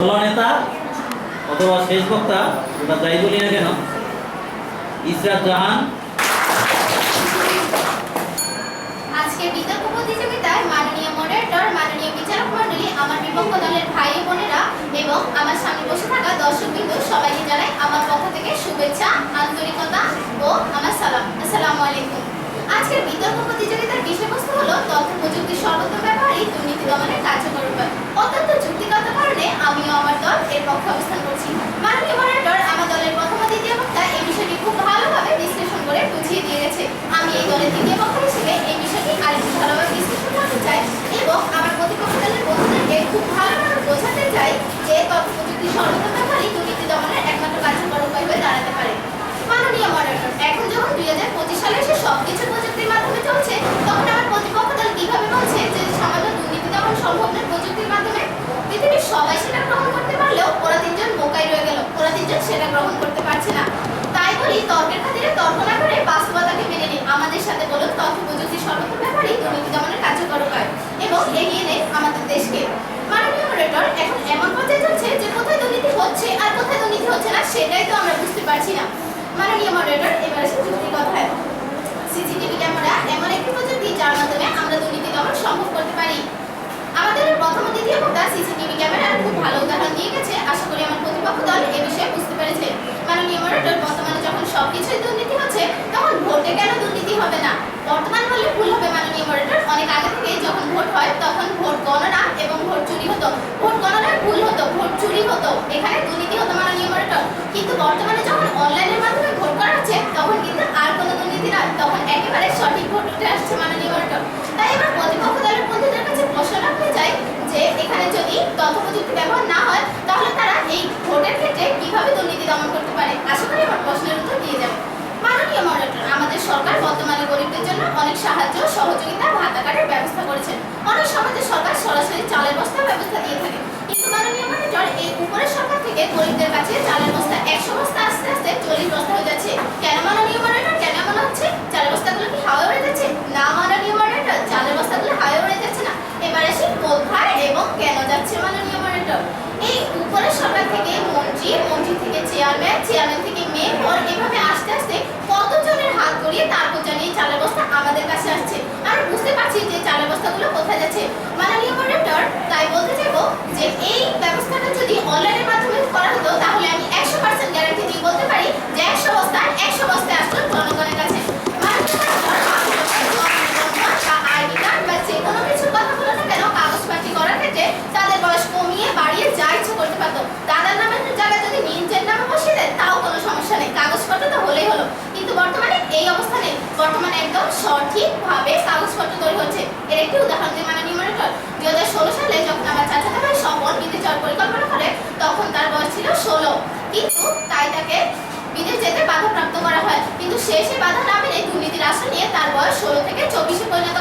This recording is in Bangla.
নেতা অথবা শেষ বক্তা বা যাই বলি না কেন, ইসরাত জাহান আজকে বিতর্ক প্রতিযোগিতায় মাননীয় মডারেটর, মাননীয় বিচারক মণ্ডলী, আমার বিপক্ষ দলের ভাই বোনেরা এবং আমার সামনে বসে থাকা দর্শকবৃন্দ সবাইকে জানাই আমার পক্ষ থেকে শুভেচ্ছা, আন্তরিকতা ও আমার সালাম। আসসালামু আলাইকুম। আজকের বিতর্ক প্রতিযোগিতার বিষয়বস্তু হলো তথ্য প্রযুক্তির সর্বত্র ব্যবহারই দুর্নীতি দমনের কার্যকর উপায়। অত্যন্ত যুক্তিগত কারণে আমিও আমার দল এর পক্ষে অবস্থান করছি। মাননীয় মডারেটর আমার দলের প্রথম ও দ্বিতীয় বক্তা এই বিষয়টি খুব ভালোভাবে বিশ্লেষণ করে বুঝিয়ে দিয়ে গেছে। আমি এই দলের দ্বিতীয় পক্ষ হিসেবে এই বিষয়টি আরেকটু ভালোভাবে বিশ্লেষণ করতে চাই এবং আমার প্রতিপক্ষ দলের বন্ধুদেরকে খুব ভালোভাবে বোঝাতে চাই যে তথ্য প্রযুক্তির সর্বত্র ব্যবহারই দুর্নীতি দমনের একমাত্র কার্যকর উপায় হয়ে দাঁড়াতে পারে। মাননীয় মডারেটর, এখন যখন 2025 সালে এসে সবকিছু প্রযুক্তির মাধ্যমে চলছে, তখন আমার প্রতিপক্ষ দল কিভাবে বলছে যে সামান্য দুর্নীতি দমন সম্ভব নয় প্রযুক্তির মাধ্যমে? পৃথিবীর সবাই সেটা গ্রহণ করতে পারলেও ওরা তিনজন বোকাই রয়ে গেল, ওরা তিনজন সেটা গ্রহণ করতে পারছে না। তাই বলি, তর্কের খাতিরে তর্ক না করে বাস্তবতাকে মেনে নিন। আমাদের সাথে বলুন তথ্য প্রযুক্তির সর্বত্র ব্যবহারই দুর্নীতি দমনের কার্যকর উপায় এবং এগিয়ে নেই আমাদের দেশকে। মাননীয় মডারেটর, এখন এমন পর্যায়ে চলছে যে কোথায় দুর্নীতি হচ্ছে আর কোথায় দুর্নীতি হচ্ছে না সেটাই তো আমরা বুঝতে পারছি না। মাননীয় মডারেটর, এবার আসে যুক্তির কথায়। সিসিটিভি ক্যামেরা এমন একটি প্রযুক্তি যার মাধ্যমে আমরা দুর্নীতি দমন সম্ভব করতে পারি। আমাদের প্রথম ও দ্বিতীয় বক্তা সিসিটিভি ক্যামেরার খুব ভালো উদাহরণ দিয়ে গেছে। আশা করি আমার প্রতিপক্ষ দল এ বিষয়ে বুঝতে পেরেছে। মাননীয় মডারেটর, বর্তমানে যখন সবকিছুই দুর্নীতি হচ্ছে, তখন ভোটে কেন দুর্নীতি হবে না? বর্তমান বললে ভুল হবে মাননীয় মডারেটর। অনেক আগে থেকে যখন ভোট হয় তখন ভোট গণনা এবং ভোট চুরি হতো। ভোট গণনায় ভুল হতো, ভোট চুরি হতো, এখানে দুর্নীতি হতো মাননীয় মডারেটর। কিন্তু বর্তমানে যখন অনলাইনের মাধ্যমে ভোট করা হচ্ছে, তখন কিন্তু আর কোনো দুর্নীতি না, তখন একেবারে সঠিক ভোট উঠে আসছে মাননীয় মডারেটর। তাই এবার প্রতিপক্ষ দলের বন্ধুদের কাছে প্রশ্ন রাখতে চাই যে এখানে যদি তথ্য প্রযুক্তি ব্যবহার না হয়, তাহলে তারা এই ভোটের ক্ষেত্রে কিভাবে দুর্নীতি দমন করতে পারে? আশা করি আমার প্রশ্নের উত্তর দিয়ে যাবে। মাননীয় মডারেটর, আমাদের সরকার বর্তমানে গরিবদের জন্য অনেক সাহায্য, সহযোগিতা, ভাতা কার্ডের ব্যবস্থা করেছেন। অনেক সময় সরকার সরাসরি চালের বস্তার ব্যবস্থা দিয়ে থাকে। কিন্তু মাননীয় মডারেটর, এই উপরের সরকার থেকে গরিবদের কাছে চালের বস্তা 100 বস্তা আস্তে আস্তে 40 বস্তা হয়ে যাচ্ছে। কেন মাননীয় মডারেটর, কেন এমন হচ্ছে? চালের বস্তাগুলো কি হাওয়ায় উড়ে যাচ্ছে? না মাননীয় মডারেটর, চালের বস্তাগুলো হাওয়ায় উড়ে যাচ্ছে না। এবার আসি কোথায় এবং কেন যাচ্ছে মাননীয় মডারেটর। এই উপরের সরকার থেকে মন্ত্রী, মন্ত্রী থেকে চেয়ারম্যান, চেয়ারম্যান থেকে মেয়র, এভাবে আস্তে আস্তে কতজনের হাত গড়িয়ে তারপর জানিয়ে চালের বস্তা আমাদের কাছে আসছে। আমরা বুঝতে পারছি যে চালের বস্তাগুলো কোথায় যাচ্ছে। মাননীয় মডারেটর, তাই বলতে চাইবো যে এই ব্যবস্থাটা যদি অনলাইনের মাধ্যমে করা হতো, তাহলে আমি 100% গ্যারান্টি দিয়ে বলতে পারি যে 100 বস্তায় আসতো জনগণের কাছে। আইডি কার্ড বা যে কোনো কিছুর কথা বলো না কেন, কাগজপাতি করার ক্ষেত্রে তাদের বয়স কমিয়ে বাড়িয়ে যা ইচ্ছে করতে পারতো। দাদার নামের জায়গায় যদি নিজের নামে বসিয়ে দেয় তাও কোনো সমস্যা নেই, কাগজপত্র তো হলেই হলো। কিন্তু বর্তমানে এই অবস্থা নেই। বর্তমানে একদম সঠিকভাবে কাগজপত্র তৈরি হচ্ছে। এর একটি উদাহরণ দিই মাননীয় মডারেটর। 2016 সালে যখন আমার চাচাতো ভাই স্বপন বিদেশ যাওয়ার পরিকল্পনা করে, তখন তার বয়স ছিল 16, কিন্তু তাই তাকে বিদেশ যেতে বাধাপ্রাপ্ত করা হয়। কিন্তু সে বাধা না মেনে দুর্নীতির আশ্রয় নিয়ে তার বয়স 16 থেকে 24-এ পরিণত